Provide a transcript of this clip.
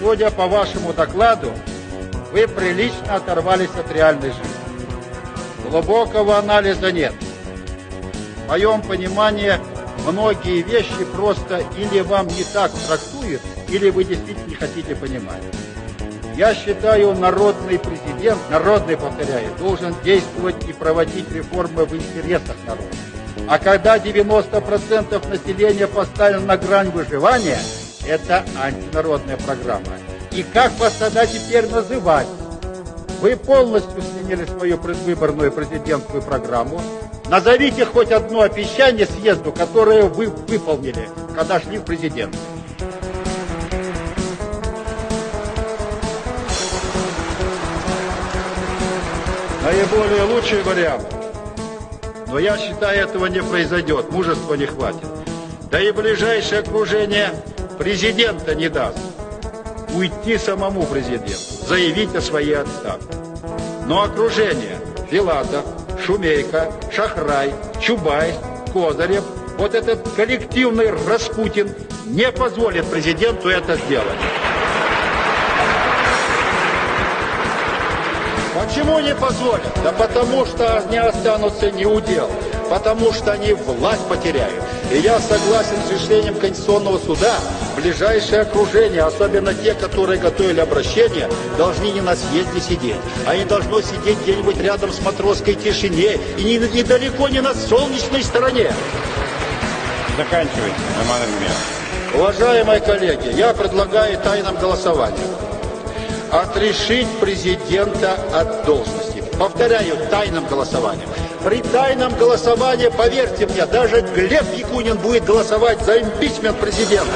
судя по вашему докладу, вы прилично оторвались от реальной жизни. Глубокого анализа нет. В моем понимании, многие вещи просто или вам не так трактуют, или вы действительно не хотите понимать. Я считаю, народный президент, повторяю, должен действовать и проводить реформы в интересах народа. А когда 90% населения поставлено на грань выживания, это антинародная программа. И как вас тогда теперь называть? Вы полностью сменили свою предвыборную президентскую программу. Назовите хоть одно обещание съезду, которое вы выполнили, когда шли в президенты. Наиболее лучший вариант. Но я считаю, этого не произойдет, мужества не хватит. Да и ближайшее окружение президента не даст. Уйти самому президенту, заявить о своей отставке. Но окружение Филатов, Шумейко, Шахрай, Чубайс, Козырев, вот этот коллективный Распутин не позволит президенту это сделать. Почему не позволят? Да потому что они останутся неудел, потому что они власть потеряют. И я согласен с решением Конституционного суда, ближайшее окружение, особенно те, которые готовили обращение, должны не на съезде сидеть. Они должны сидеть где-нибудь рядом с Матросской тишине и недалеко не на солнечной стороне. Заканчивайте, Роман Ильич. Уважаемые коллеги, я предлагаю тайным голосованием отрешить президента от должности. Повторяю, тайным голосованием. При тайном голосовании, поверьте мне, даже Глеб Якунин будет голосовать за импичмент президенту.